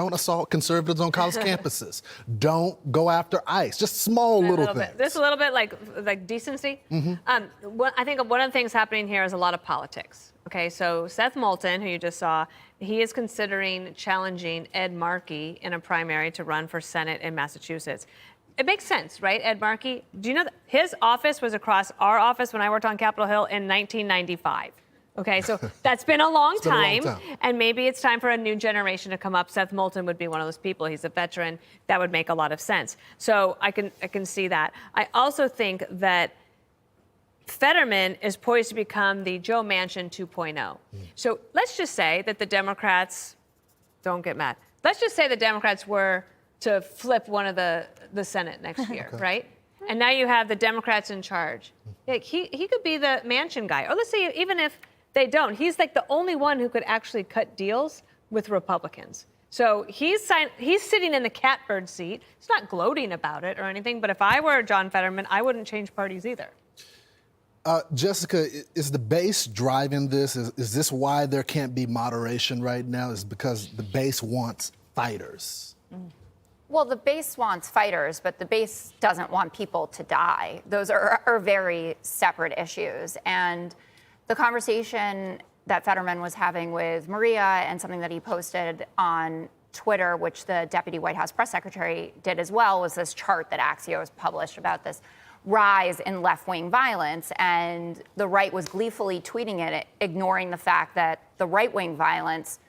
Don't assault conservatives on college campuses. Don't go after ICE. Just small little things. Just a little bit like decency. I think one of the things happening here is a lot of politics. Okay, so Seth Moulton, who you just saw, he is considering challenging Ed Markey in a primary to run for Senate in Massachusetts. It makes sense, right? Ed Markey, do you know that his office was across our office when I worked on Capitol Hill in 1995? Okay, so that's been a long time, and maybe it's time for a new generation to come up. Seth Moulton would be one of those people. He's a veteran. That would make a lot of sense. So I can see that. I also think that Fetterman is poised to become the Joe Manchin 2.0. So let's just say that the Democrats, don't get mad. Let's just say the Democrats were to flip one of the Senate next year, right? And now you have the Democrats in charge. Like he could be the Manchin guy. Or let's say even if they don't, he's like the only one who could actually cut deals with Republicans. So he's sitting in the catbird seat. He's not gloating about it or anything, but if I were John Fetterman, I wouldn't change parties either. Jessica, is the base driving this? Is this why there can't be moderation right now? Is because the base wants fighters? Well, the base wants fighters, but the base doesn't want people to die. Those are very separate issues. And the conversation that Fetterman was having with Maria and something that he posted on Twitter, which the deputy White House press secretary did as well, was this chart that Axios published about this rise in left-wing violence. And the right was gleefully tweeting it, ignoring the fact that the right-wing violence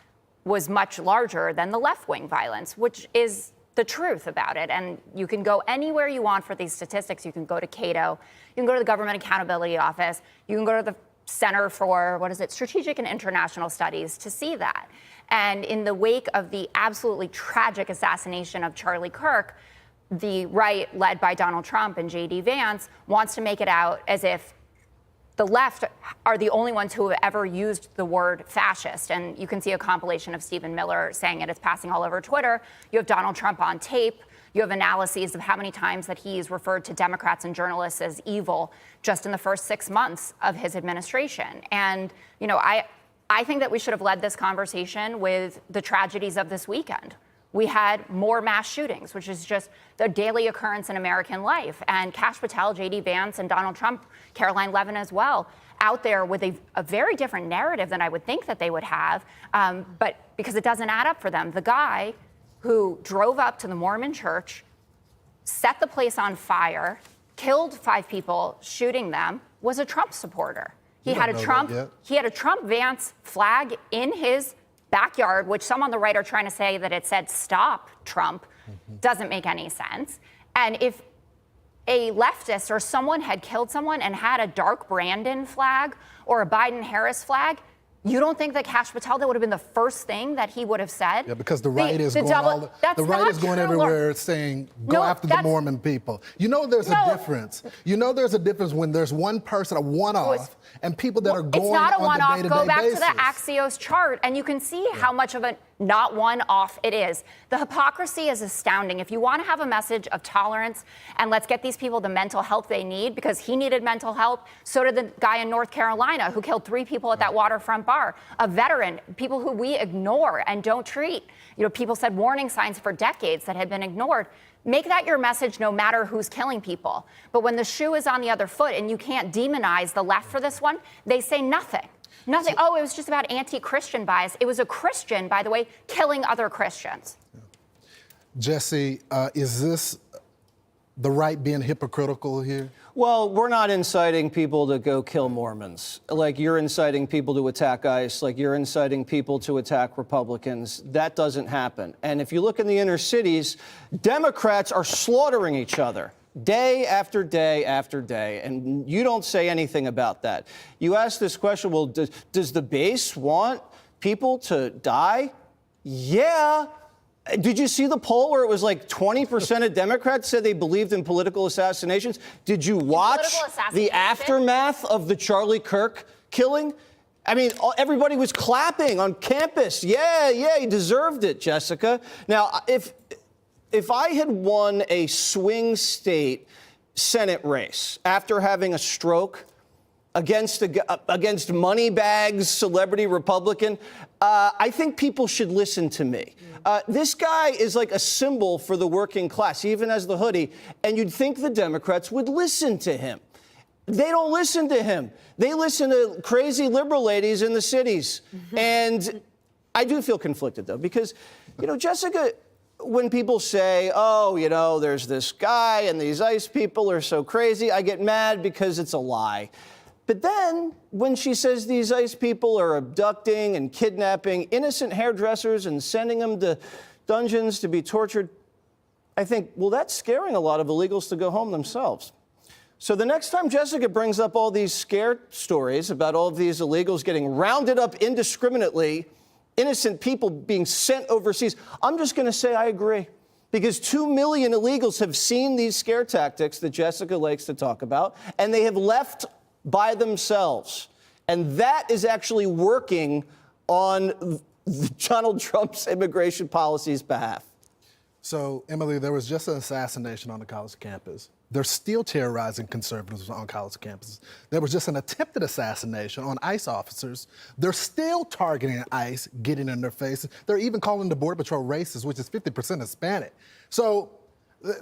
was much larger than the left-wing violence, which is the truth about it. And you can go anywhere you want for these statistics. You can go to Cato, you can go to the Government Accountability Office, you can go to the Center for, Strategic and International Studies to see that. And in the wake of the absolutely tragic assassination of Charlie Kirk, the right, led by Donald Trump and J.D. Vance, wants to make it out as if the left are the only ones who have ever used the word fascist. And you can see a compilation of Stephen Miller saying it. It's passing all over Twitter. You have Donald Trump on tape. You have analyses of how many times that he's referred to Democrats and journalists as evil just in the first 6 months of his administration. And, I think that we should have led this conversation with the tragedies of this weekend. We had more mass shootings, which is just the daily occurrence in American life. And Kash Patel, J.D. Vance, and Donald Trump, Caroline Levin as well, out there with a very different narrative than I would think that they would have, but because it doesn't add up for them. The guy who drove up to the Mormon church, set the place on fire, killed 5 people, shooting them, was a Trump supporter. He had a Trump Vance flag in his backyard, which some on the right are trying to say that it said stop Trump. Doesn't make any sense. And if a leftist or someone had killed someone and had a Dark Brandon flag or a Biden-Harris flag, you don't think that Kash Patel, that would have been the first thing that he would have said? Yeah, because the right is going everywhere saying, go after the Mormon people. There's a difference. There's a difference when there's one person, a one-off, and people that are going it's not a on the day-to-day Go back basis. to the Axios chart, and you can see how much of a not one-off it is. The hypocrisy is astounding. If you want to have a message of tolerance and let's get these people the mental health they need, because he needed mental health, so did the guy in North Carolina who killed 3 people at that waterfront bar, a veteran, people who we ignore and don't treat. People said warning signs for decades that had been ignored. Make that your message no matter who's killing people. But when the shoe is on the other foot and you can't demonize the left for this one, they say nothing. Nothing. It was just about anti-Christian bias. It was a Christian, by the way, killing other Christians. Jesse, is this the right being hypocritical here? Well, we're not inciting people to go kill Mormons. Like you're inciting people to attack ICE, like you're inciting people to attack Republicans. That doesn't happen. And if you look in the inner cities, Democrats are slaughtering each other day after day after day, and you don't say anything about that. You ask this question, well, does the base want people to die? Yeah. Did you see the poll where it was like 20% of Democrats said they believed in political assassinations? Did you watch the aftermath of the Charlie Kirk killing? I mean, everybody was clapping on campus. Yeah, he deserved it, Jessica. Now, if I had won a swing state Senate race after having a stroke against Moneybags celebrity Republican, I think people should listen to me. This guy is like a symbol for the working class. He even has the hoodie. And you'd think the Democrats would listen to him. They don't listen to him. They listen to crazy liberal ladies in the cities. And I do feel conflicted, though, because, you know, Jessica, when people say, oh, you know, there's this guy and these ICE people are so crazy, I get mad because it's a lie. But then when she says these ICE people are abducting and kidnapping innocent hairdressers and sending them to dungeons to be tortured, I think, well, that's scaring a lot of illegals to go home themselves. So the next time Jessica brings up all these scare stories about all of these illegals getting rounded up indiscriminately, innocent people being sent overseas, I'm just going to say I agree. Because 2 million illegals have seen these scare tactics that Jessica likes to talk about, and they have left by themselves. And that is actually working on Donald Trump's immigration policy's behalf. So, Emily, there was just an assassination on a college campus. They're still terrorizing conservatives on college campuses. There was just an attempted assassination on ICE officers. They're still targeting ICE, getting in their faces. They're even calling the Border Patrol racist, which is 50% Hispanic. So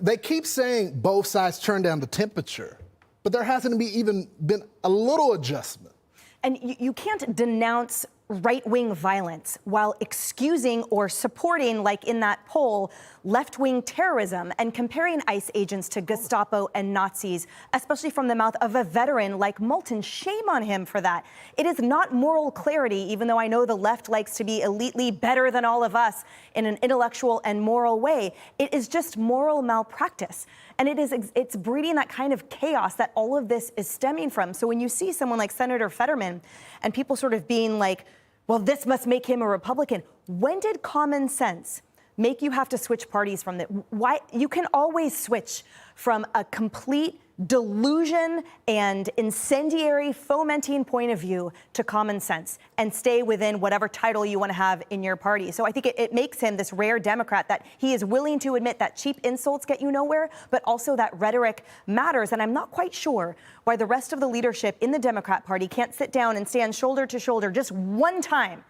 they keep saying both sides turn down the temperature, but there hasn't even been a little adjustment. And you can't denounce right-wing violence while excusing or supporting, like in that poll, left-wing terrorism and comparing ICE agents to Gestapo and Nazis, especially from the mouth of a veteran like Moulton. Shame on him for that. It is not moral clarity, even though I know the left likes to be elitely better than all of us in an intellectual and moral way. It is just moral malpractice. And it's breeding that kind of chaos that all of this is stemming from. So when you see someone like Senator Fetterman and people sort of being like, well, this must make him a Republican. When did common sense make you have to switch parties from that? Why? You can always switch from a complete delusion and incendiary fomenting point of view to common sense and stay within whatever title you want to have in your party. So I think it makes him this rare Democrat that he is willing to admit that cheap insults get you nowhere, but also that rhetoric matters. And I'm not quite sure why the rest of the leadership in the Democrat Party can't sit down and stand shoulder to shoulder just one time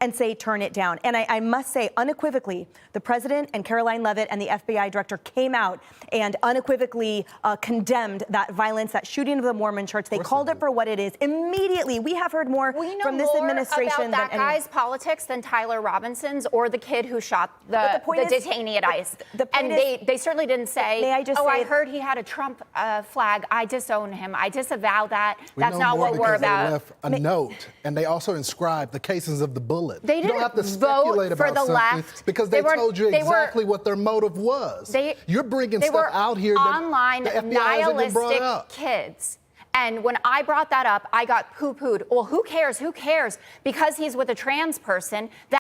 and say, turn it down. And I must say, unequivocally, the president and Caroline Leavitt and the FBI director came out and unequivocally condemned that violence, that shooting of the Mormon church. They called it for what it is. Immediately, we have heard more from this administration about that guy's politics than Tyler Robinson's or the kid who shot the detainee at ICE. And they certainly didn't say, I heard he had a Trump flag. I disown him. I disavow that. That's not what we're about. They left a note, and they also inscribed the casings of the bullets. They didn't you don't have to speculate vote for about the left because they told you exactly what their motive was. You're bringing stuff out here that online the FBI hasn't even brought up. Kids. And when I brought that up, I got poo-pooed. Well, who cares? Who cares? Because he's with a trans person.